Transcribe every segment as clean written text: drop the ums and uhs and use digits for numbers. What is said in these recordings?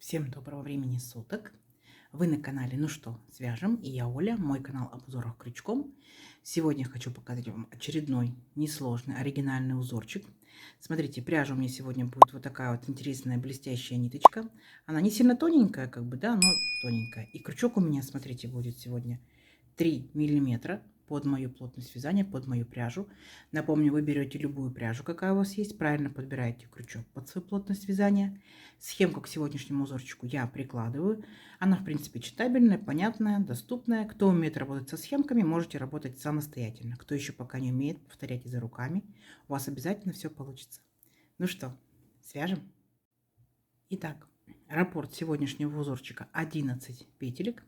Всем доброго времени суток! Вы на канале «Ну что, свяжем?» И я Оля, мой канал об узорах крючком. Сегодня я хочу показать вам очередной несложный оригинальный узорчик. Смотрите, пряжа у меня сегодня будет вот такая вот интересная блестящая ниточка. Она не сильно тоненькая, как бы, да, но тоненькая. И крючок у меня, смотрите, будет сегодня 3 миллиметра под мою плотность вязания, под мою пряжу. Напомню, вы берете любую пряжу, какая у вас есть, правильно подбираете крючок под свою плотность вязания. Схемку к сегодняшнему узорчику я прикладываю. Она, в принципе, читабельная, понятная, доступная. Кто умеет работать со схемками, можете работать самостоятельно. Кто еще пока не умеет, повторяйте за руками. У вас обязательно все получится. Ну что, свяжем? Итак, раппорт сегодняшнего узорчика 11 петелек.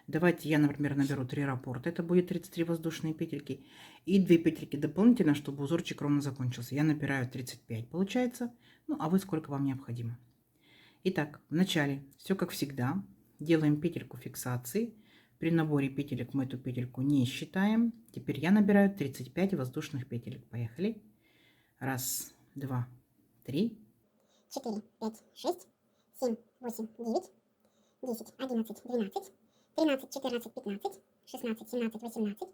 Давайте я, например, наберу 3 раппорта. Это будет 33 воздушные петельки. И 2 петельки дополнительно, чтобы узорчик ровно закончился. Я набираю 35, получается. Ну, а вы сколько вам необходимо. Итак, вначале все как всегда. Делаем петельку фиксации. При наборе петелек мы эту петельку не считаем. Теперь я набираю 35 воздушных петелек. Поехали. Раз, два, три. 4, 5, 6, 7, 8, 9, 10, 11, 12, 13, 14, 15, 16, 17, 18,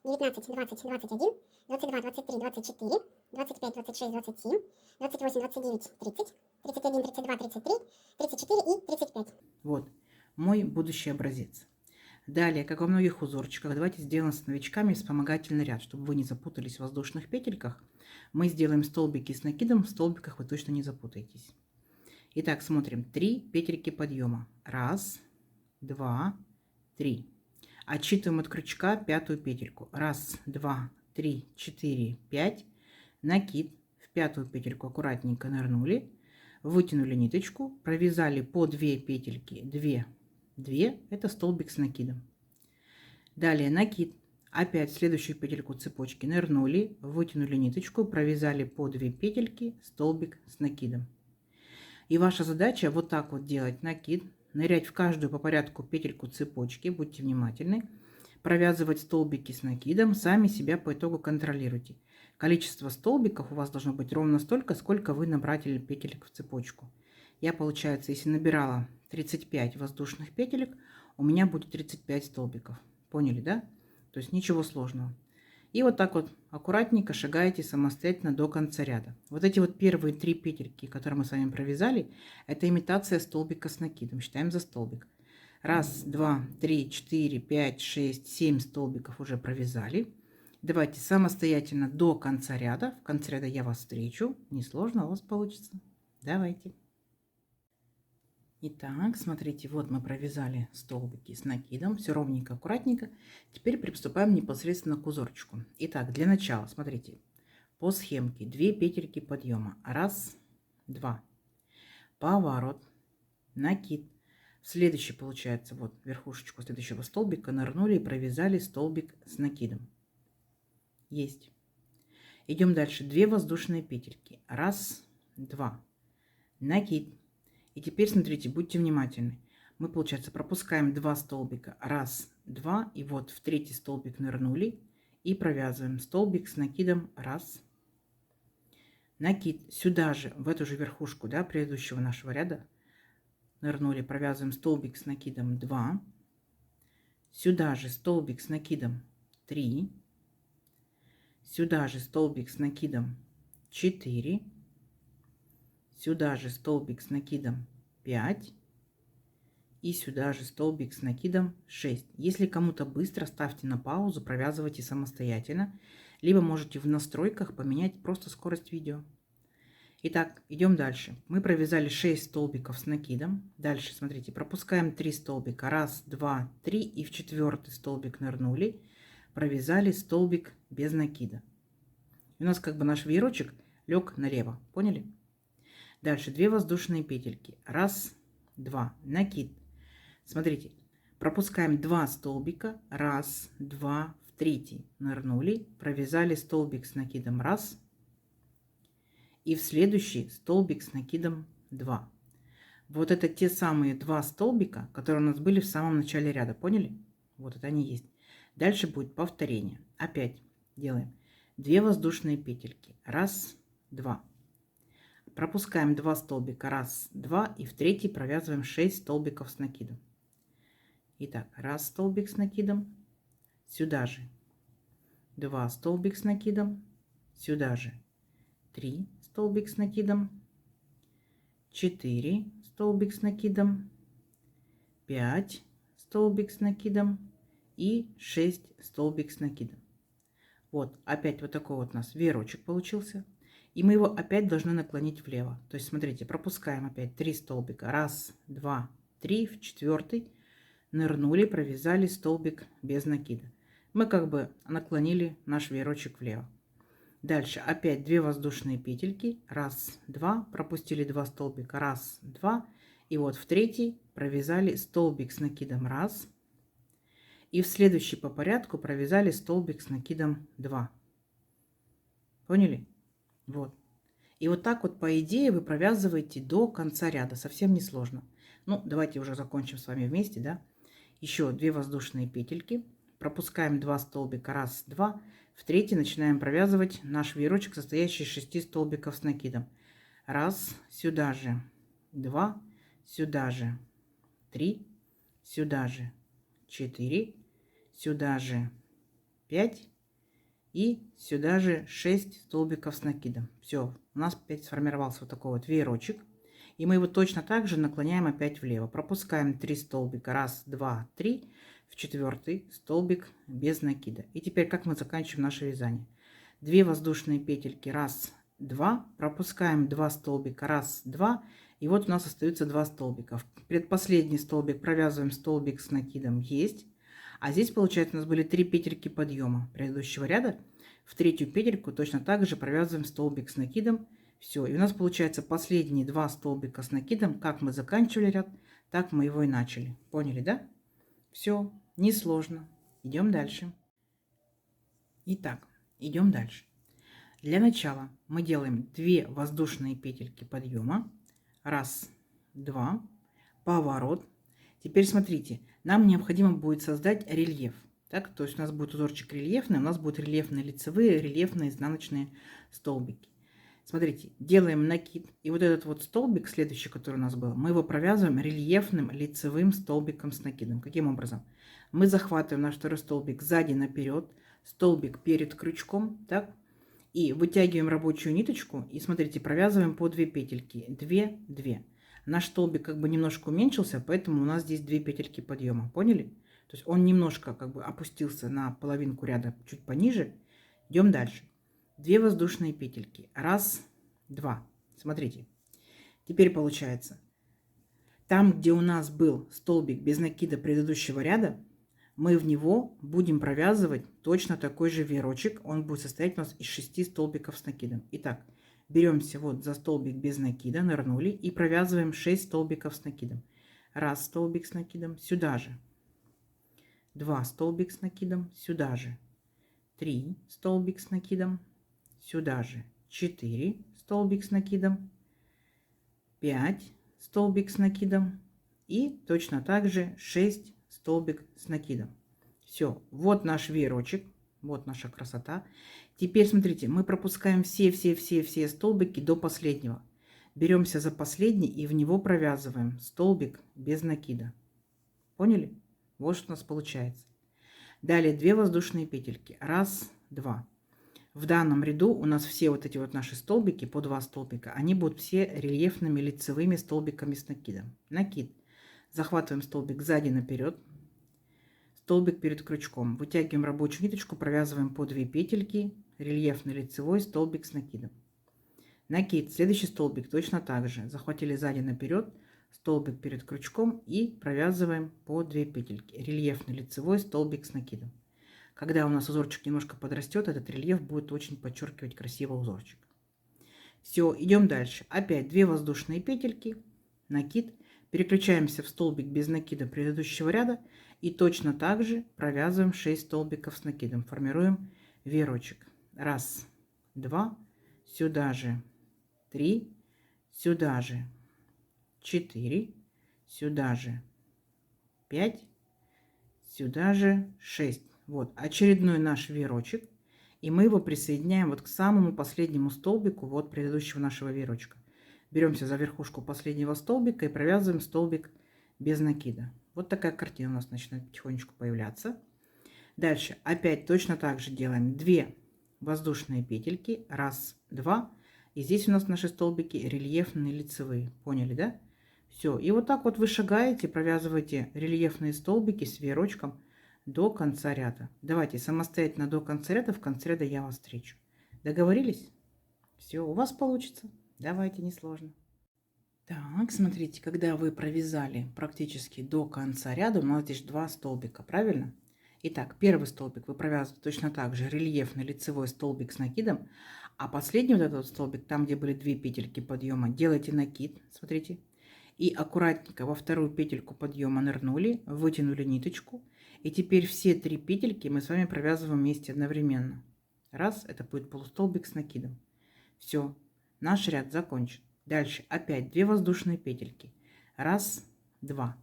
19, 20, 21, 22, 23, 24, 25, 26, 27, 28, 29, 30, 31, 32, 33, 34 и 35. Вот мой будущий образец. Далее, как во многих узорчиках, давайте сделаем с новичками вспомогательный ряд, чтобы вы не запутались в воздушных петельках. Мы сделаем столбики с накидом, в столбиках вы точно не запутаетесь. Итак, смотрим. 3 петельки подъема. Раз, два, три. Отсчитываем от крючка пятую петельку. Раз, два, три, четыре, пять. Накид. В пятую петельку аккуратненько нырнули. Вытянули ниточку. Провязали по 2 петельки. 2, 2. Это столбик с накидом. Далее накид. Опять в следующую петельку цепочки нырнули. Вытянули ниточку. Провязали по 2 петельки. Столбик с накидом. И ваша задача вот так вот делать накид, нырять в каждую по порядку петельку цепочки, будьте внимательны, провязывать столбики с накидом, сами себя по итогу контролируйте. Количество столбиков у вас должно быть ровно столько, сколько вы набрали петелек в цепочку. Я, получается, если набирала 35 воздушных петелек, у меня будет 35 столбиков. Поняли, да? То есть ничего сложного. И вот так вот аккуратненько шагаете самостоятельно до конца ряда. Вот эти вот первые 3 петельки, которые мы с вами провязали, это имитация столбика с накидом. Считаем за столбик. Раз, два, три, четыре, пять, шесть, 7 столбиков уже провязали. Давайте самостоятельно до конца ряда. В конце ряда я вас встречу. Несложно у вас получится. Давайте. Итак, смотрите, вот мы провязали столбики с накидом, все ровненько, аккуратненько. Теперь приступаем непосредственно к узорчику. Итак, для начала, смотрите, по схемке 2 петельки подъема. Раз, два. Поворот, накид. Следующий, получается, вот верхушечку следующего столбика нырнули и провязали столбик с накидом. Есть. Идем дальше. 2 воздушные петельки. Раз, два. Накид. И теперь смотрите, будьте внимательны. Мы, получается, пропускаем 2 столбика. Раз, два. И вот в 3-й столбик нырнули. И провязываем столбик с накидом. Раз. Накид. Сюда же, в эту же верхушку, да, предыдущего нашего ряда. Нырнули, провязываем столбик с накидом 2. Сюда же столбик с накидом 3. Сюда же столбик с накидом 4. Сюда же столбик с накидом 5. И сюда же столбик с накидом 6. Если кому-то быстро, ставьте на паузу, провязывайте самостоятельно. Либо можете в настройках поменять просто скорость видео. Итак, идем дальше. Мы провязали 6 столбиков с накидом. Дальше, смотрите, пропускаем 3 столбика. Раз, два, три. И в 4-й столбик нырнули. Провязали столбик без накида. И у нас как бы наш веерочек лег налево. Поняли? Дальше 2 воздушные петельки. Раз, два. Накид. Смотрите, пропускаем 2 столбика. Раз, два. В 3-й нырнули. Провязали столбик с накидом. Раз. И в следующий столбик с накидом 2. Вот это те самые 2 столбика, которые у нас были в самом начале ряда. Поняли? Вот это они есть. Дальше будет повторение. Опять делаем 2 воздушные петельки. Раз, два. Пропускаем 2 столбика, 1, 2, и в третий провязываем 6 столбиков с накидом. Итак, 1 столбик с накидом, сюда же, 2 столбик с накидом, сюда же, 3 столбик с накидом, 4 столбик с накидом, 5 столбик с накидом и 6 столбик с накидом. Вот, опять вот такой вот у нас веерочек получился. И мы его опять должны наклонить влево. То есть, смотрите, пропускаем опять 3 столбика. 1, 2, 3, в 4 нырнули, провязали столбик без накида. Мы как бы наклонили наш веерочек влево. Дальше опять 2 воздушные петельки. 1, 2, пропустили 2 столбика. 1, 2. И вот в третий провязали столбик с накидом 1. И в следующий по порядку провязали столбик с накидом 2. Поняли? Вот. И вот так вот, по идее, вы провязываете до конца ряда. Совсем не сложно. Ну, давайте уже закончим с вами вместе, да? Еще 2 воздушные петельки. Пропускаем 2 столбика. 1, 2. В третий начинаем провязывать наш веерочек, состоящий из 6 столбиков с накидом. 1, сюда же. 2, сюда же. 3, сюда же. 4, сюда же. 5. И сюда же 6 столбиков с накидом. Все, у нас опять сформировался вот такой вот веерочек. И мы его точно так же наклоняем опять влево. Пропускаем 3 столбика. 1, 2, 3. В 4 столбик без накида. И теперь как мы заканчиваем наше вязание? 2 воздушные петельки. 1, 2. Пропускаем 2 столбика. 1, 2. И вот у нас остаются 2 столбика. В предпоследний столбик провязываем столбик с накидом. Есть. А здесь, получается, у нас были 3 петельки подъема предыдущего ряда. В третью петельку точно так же провязываем столбик с накидом. Все. И у нас получается последние 2 столбика с накидом. Как мы заканчивали ряд, так мы его и начали. Поняли, да? Все. Несложно. Идем дальше. Итак, идем дальше. Для начала мы делаем 2 воздушные петельки подъема. 1, 2. Поворот. Теперь смотрите, нам необходимо будет создать рельеф. Так, то есть у нас будет узорчик рельефный, у нас будут рельефные лицевые, рельефные изнаночные столбики. Смотрите, делаем накид, и вот этот вот столбик, следующий, который у нас был, мы его провязываем рельефным лицевым столбиком с накидом. Каким образом? Мы захватываем наш второй столбик сзади наперед, столбик перед крючком, так, и вытягиваем рабочую ниточку, и смотрите, провязываем по 2 петельки, 2, 2. Наш столбик как бы немножко уменьшился, поэтому у нас здесь 2 петельки подъема. Поняли? То есть он немножко как бы опустился на половинку ряда чуть пониже. Идем дальше. 2 воздушные петельки. 1, 2. Смотрите. Теперь получается, там, где у нас был столбик без накида предыдущего ряда, мы в него будем провязывать точно такой же веерочек. Он будет состоять у нас из 6 столбиков с накидом. Итак, беремся вот за столбик без накида, нырнули и провязываем 6 столбиков с накидом. 1 столбик с накидом, сюда же. 2 столбик с накидом, сюда же. 3 столбик с накидом, сюда же. 4 столбик с накидом, 5 столбик с накидом и точно так же 6 столбик с накидом. Все, вот наш веерочек, вот наша красота. Теперь смотрите, мы пропускаем все столбики до последнего. Беремся за последний и в него провязываем столбик без накида. Поняли? Вот что у нас получается. Далее 2 воздушные петельки. 1, 2. В данном ряду у нас все вот эти вот наши столбики, по 2 столбика, они будут все рельефными лицевыми столбиками с накидом. Накид. Захватываем столбик сзади наперед. Столбик перед крючком. Вытягиваем рабочую ниточку, провязываем по 2 петельки, рельефный лицевой столбик с накидом. Накид. Следующий столбик точно так же. Захватили сзади наперед, столбик перед крючком и провязываем по 2 петельки, рельефный лицевой столбик с накидом. Когда у нас узорчик немножко подрастет, этот рельеф будет очень подчеркивать красиво узорчик. Все, идем дальше. Опять 2 воздушные петельки, накид. Переключаемся в столбик без накида предыдущего ряда и точно так же провязываем 6 столбиков с накидом. Формируем веерочек. 1, 2, сюда же. 3, сюда же. 4, сюда же. 5, сюда же. 6. Вот очередной наш веерочек. И мы его присоединяем вот к самому последнему столбику вот предыдущего нашего веерочка. Беремся за верхушку последнего столбика и провязываем столбик без накида. Вот такая картина у нас начинает потихонечку появляться. Дальше опять точно так же делаем 2 воздушные петельки. 1, 2. И здесь у нас наши столбики рельефные лицевые. Поняли, да? Все. И вот так вот вы шагаете, провязываете рельефные столбики с веерочком до конца ряда. Давайте самостоятельно до конца ряда. В конце ряда я вас встречу. Договорились? Все, у вас получится. Давайте, несложно. Так, смотрите, когда вы провязали практически до конца ряда, у нас здесь 2 столбика, правильно? Итак, первый столбик вы провязываете точно так же, рельефный лицевой столбик с накидом, а последний вот этот столбик, там, где были 2 петельки подъема, делайте накид, смотрите, и аккуратненько во вторую петельку подъема нырнули, вытянули ниточку, и теперь все 3 петельки мы с вами провязываем вместе одновременно. Раз, это будет полустолбик с накидом. Все, наш ряд закончен. Дальше опять 2 воздушные петельки. 1, 2.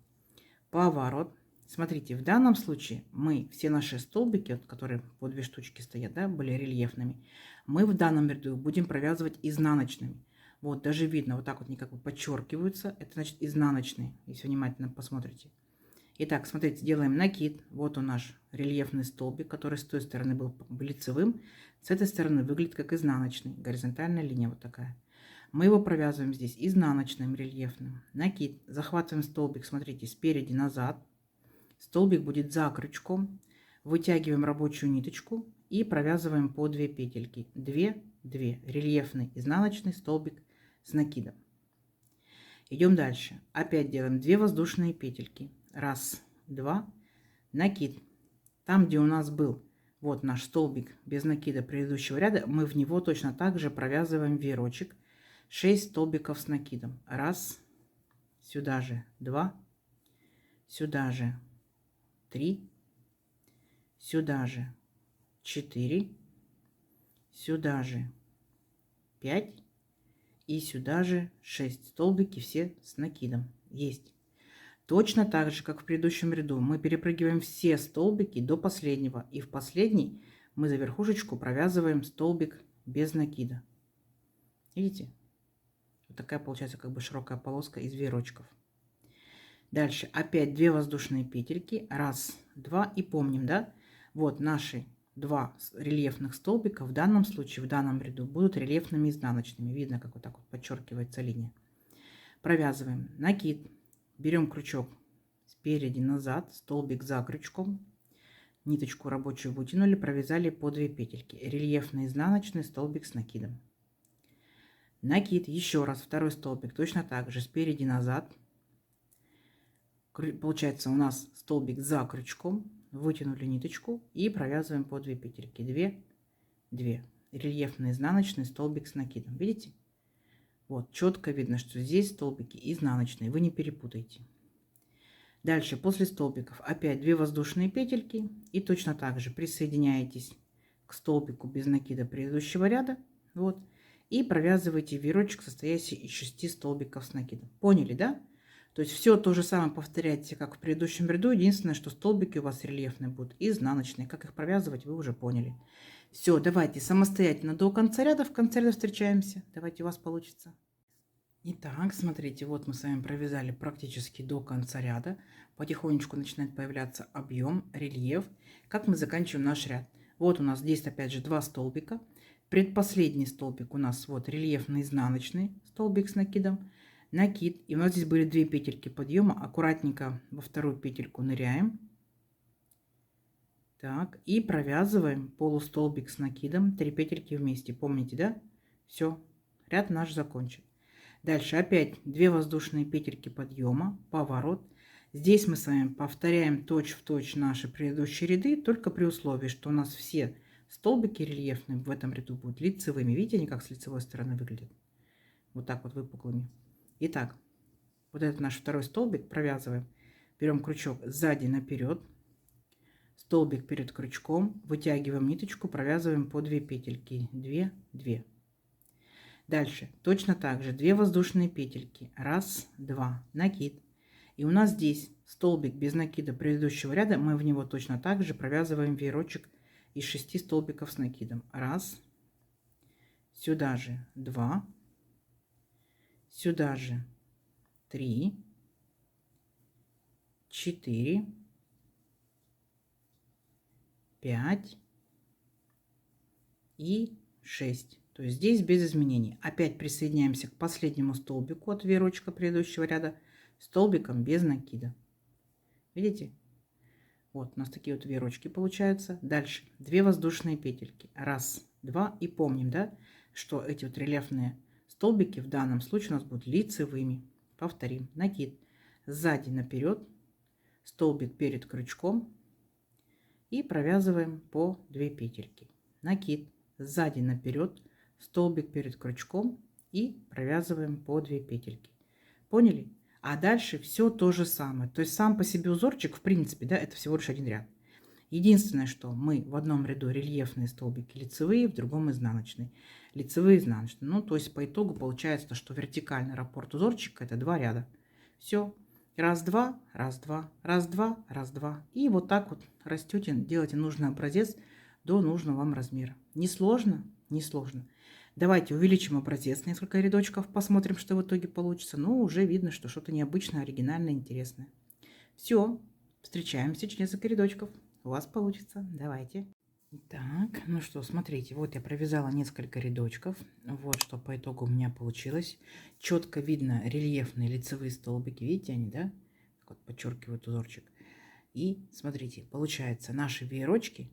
Поворот. Смотрите, в данном случае мы все наши столбики, вот, которые по 2 штучки стоят, да, были рельефными, мы в данном ряду будем провязывать изнаночными. Вот, даже видно, вот так вот они как бы подчеркиваются. Это значит изнаночные, если внимательно посмотрите. Итак, смотрите, делаем накид. Вот он наш рельефный столбик, который с той стороны был лицевым. С этой стороны выглядит как изнаночный. Горизонтальная линия вот такая. Мы его провязываем здесь изнаночным рельефным. Накид. Захватываем столбик, смотрите, спереди назад. Столбик будет за крючком. Вытягиваем рабочую ниточку и провязываем по 2 петельки. 2, 2. Рельефный изнаночный столбик с накидом. Идем дальше. Опять делаем 2 воздушные петельки. 1, 2. Накид. Там, где у нас был вот наш столбик без накида предыдущего ряда, мы в него точно так же провязываем веерочек. 6 столбиков с накидом. 1, сюда же 2, сюда же 3, сюда же 4, сюда же 5 и сюда же 6 столбики все с накидом. Есть. Точно так же, как в предыдущем ряду, мы перепрыгиваем все столбики до последнего. И в последний мы за верхушечку провязываем столбик без накида. Видите? Вот такая получается как бы широкая полоска из веерочков. Дальше опять 2 воздушные петельки. 1, 2. И помним, да? Вот наши 2 рельефных столбика в данном случае, в данном ряду будут рельефными изнаночными. Видно, как вот так вот подчеркивается линия. Провязываем накид. Берем крючок спереди назад, столбик за крючком, ниточку рабочую вытянули, провязали по 2 петельки. Рельефный изнаночный столбик с накидом. Накид, еще раз, второй столбик, точно так же, спереди назад. Получается у нас столбик за крючком, вытянули ниточку и провязываем по 2 петельки. 2, 2. Рельефный изнаночный столбик с накидом. Видите? Вот, четко видно, что здесь столбики изнаночные, вы не перепутайте. Дальше, после столбиков, опять 2 воздушные петельки. И точно так же присоединяетесь к столбику без накида предыдущего ряда. Вот. И провязываете веерочек, состоящий из 6 столбиков с накидом. Поняли, да? То есть все то же самое повторяйте, как в предыдущем ряду. Единственное, что столбики у вас рельефные будут изнаночные. Как их провязывать, вы уже поняли. Все, давайте самостоятельно до конца ряда. В конце ряда встречаемся. Давайте, у вас получится. Итак, смотрите, вот мы с вами провязали практически до конца ряда. Потихонечку начинает появляться объем, рельеф. Как мы заканчиваем наш ряд? Вот у нас здесь опять же 2 столбика. Предпоследний столбик у нас вот рельефный изнаночный столбик с накидом. Накид. И у нас здесь были 2 петельки подъема. Аккуратненько во вторую петельку ныряем. Так, и провязываем полустолбик с накидом, 3 петельки вместе. Помните, да? Все, ряд наш закончен. Дальше опять 2 воздушные петельки подъема, поворот. Здесь мы с вами повторяем точь-в-точь наши предыдущие ряды, только при условии, что у нас все столбики рельефные в этом ряду будут лицевыми. Видите, они как с лицевой стороны выглядят? Вот так вот выпуклыми. Итак, вот этот наш второй столбик провязываем. Берем крючок сзади наперед. Столбик перед крючком. Вытягиваем ниточку, провязываем по 2 петельки. 2, 2. Дальше точно так же 2 воздушные петельки. 1, 2. Накид. И у нас здесь столбик без накида предыдущего ряда. Мы в него точно так же провязываем веерочек из 6 столбиков с накидом. 1. Сюда же 2. Сюда же 3, 4, 5 и 6. То есть здесь без изменений. Опять присоединяемся к последнему столбику от веерочка предыдущего ряда столбиком без накида. Видите? Вот у нас такие вот веерочки получаются. Дальше 2 воздушные петельки. 1, 2. И помним, да, что эти вот рельефные столбики в данном случае у нас будут лицевыми. Повторим. Накид сзади наперед, столбик перед крючком и провязываем по 2 петельки. Накид сзади наперед, столбик перед крючком и провязываем по 2 петельки. Поняли? А дальше все то же самое. То есть сам по себе узорчик, в принципе, да, это всего лишь один ряд. Единственное, что мы в одном ряду рельефные столбики лицевые, в другом изнаночные. Лицевые, изнаночные. Ну, то есть по итогу получается, что вертикальный раппорт узорчика это 2 ряда. Все. Раз, два, раз, два, раз, два, раз, два. И вот так вот растете, делаете нужный образец до нужного вам размера. Не сложно? Не сложно. Давайте увеличим образец несколько рядочков, посмотрим, что в итоге получится. Ну, уже видно, что что-то необычное, оригинальное, интересное. Все, встречаемся через несколько рядочков. У вас получится. Давайте. Так, ну что, смотрите, вот я провязала несколько рядочков. Вот что по итогу у меня получилось. Четко видно рельефные лицевые столбики. Видите они, да? Так вот подчеркивают узорчик. И смотрите, получается, наши веерочки,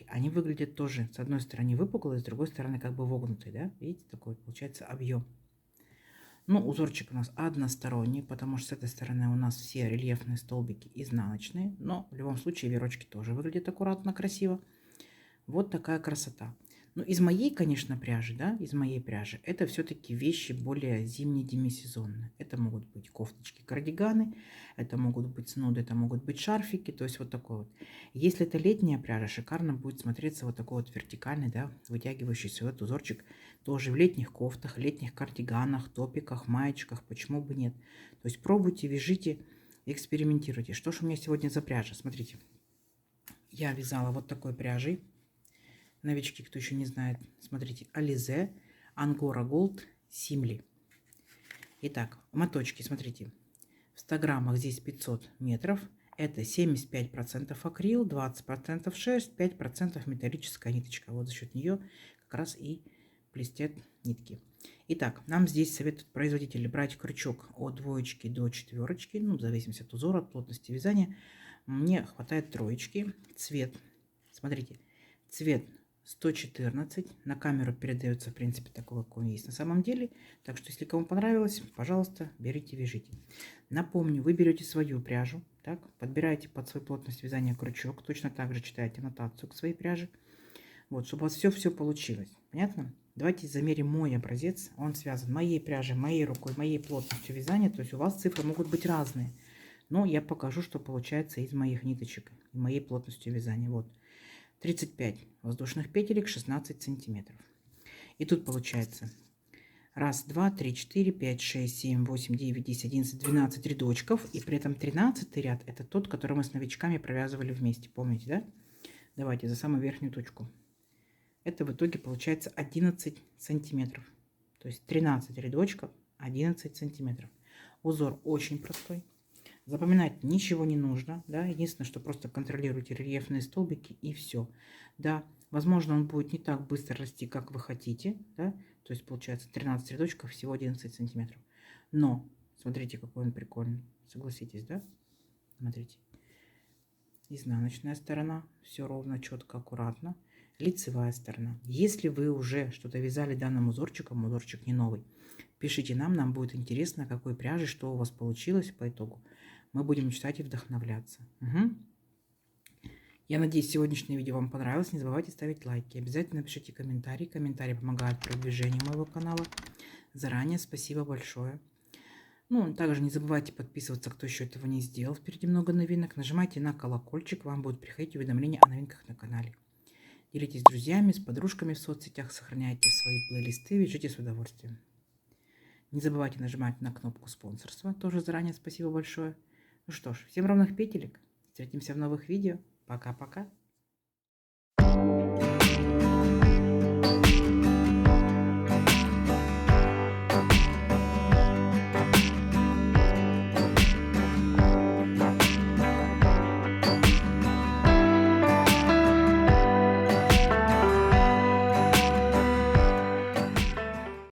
они выглядят тоже с одной стороны выпуклые, с другой стороны как бы вогнутые, да? Видите, такой получается объем. Ну, узорчик у нас односторонний, потому что с этой стороны у нас все рельефные столбики изнаночные, но в любом случае веерочки тоже выглядят аккуратно, красиво. Вот такая красота. Ну, из моей, конечно, пряжи, да, из моей пряжи, это все-таки вещи более зимние, демисезонные. Это могут быть кофточки, кардиганы, это могут быть снуды, это могут быть шарфики, то есть вот такой вот. Если это летняя пряжа, шикарно будет смотреться вот такой вот вертикальный, да, вытягивающийся вот узорчик, тоже в летних кофтах, летних кардиганах, топиках, маечках, почему бы нет. То есть пробуйте, вяжите, экспериментируйте. Что же у меня сегодня за пряжа? Смотрите, я вязала вот такой пряжей. Новички, кто еще не знает, смотрите, Alize Angora Gold Simli. Итак, моточки, смотрите, в 100 граммах здесь 500 метров. Это 75% акрил, 20% шерсть, 5% металлическая ниточка. Вот за счет нее как раз и блестят нитки. Итак, нам здесь советуют производители брать крючок от 2 до 4, ну, в зависимости от узора, от плотности вязания. Мне хватает 3. Цвет, смотрите, цвет 114. На камеру передается, в принципе, такой, как он есть на самом деле. Так что, если кому понравилось, пожалуйста, берите, вяжите. Напомню, вы берете свою пряжу, так, подбираете под свою плотность вязания крючок, точно так же читаете аннотацию к своей пряже. Вот, чтобы у вас все получилось. Понятно? Давайте замерим мой образец. Он связан моей пряжей, моей рукой, моей плотностью вязания. То есть у вас цифры могут быть разные. Но я покажу, что получается из моих ниточек и моей плотностью вязания. Вот. 35 воздушных петелек, 16 сантиметров. И тут получается 1, 2, 3, 4, 5, 6, 7, 8, 9, 10, 11, 12 рядочков. И при этом 13 ряд это тот, который мы с новичками провязывали вместе. Помните, да? Давайте за самую верхнюю точку. Это в итоге получается 11 сантиметров. То есть 13 рядочков, 11 сантиметров. Узор очень простой. Запоминать ничего не нужно, да, единственное, что просто контролируйте рельефные столбики и все. Да, возможно, он будет не так быстро расти, как вы хотите, да, то есть получается 13 рядочков, всего 11 сантиметров. Но, смотрите, какой он прикольный, согласитесь, да, смотрите. Изнаночная сторона, все ровно, четко, аккуратно. Лицевая сторона. Если вы уже что-то вязали данным узорчиком, узорчик не новый, пишите нам будет интересно, какой пряжи, что у вас получилось по итогу. Мы будем читать и вдохновляться. Угу. Я надеюсь, сегодняшнее видео вам понравилось. Не забывайте ставить лайки. Обязательно пишите комментарии. Комментарии помогают продвижению моего канала. Заранее спасибо большое. Ну, также не забывайте подписываться, кто еще этого не сделал. Впереди много новинок. Нажимайте на колокольчик, вам будут приходить уведомления о новинках на канале. Делитесь с друзьями, с подружками в соцсетях, сохраняйте свои плейлисты, вяжите с удовольствием. Не забывайте нажимать на кнопку спонсорства. Тоже заранее спасибо большое. Ну что ж, всем ровных петелек. Встретимся в новых видео. Пока-пока.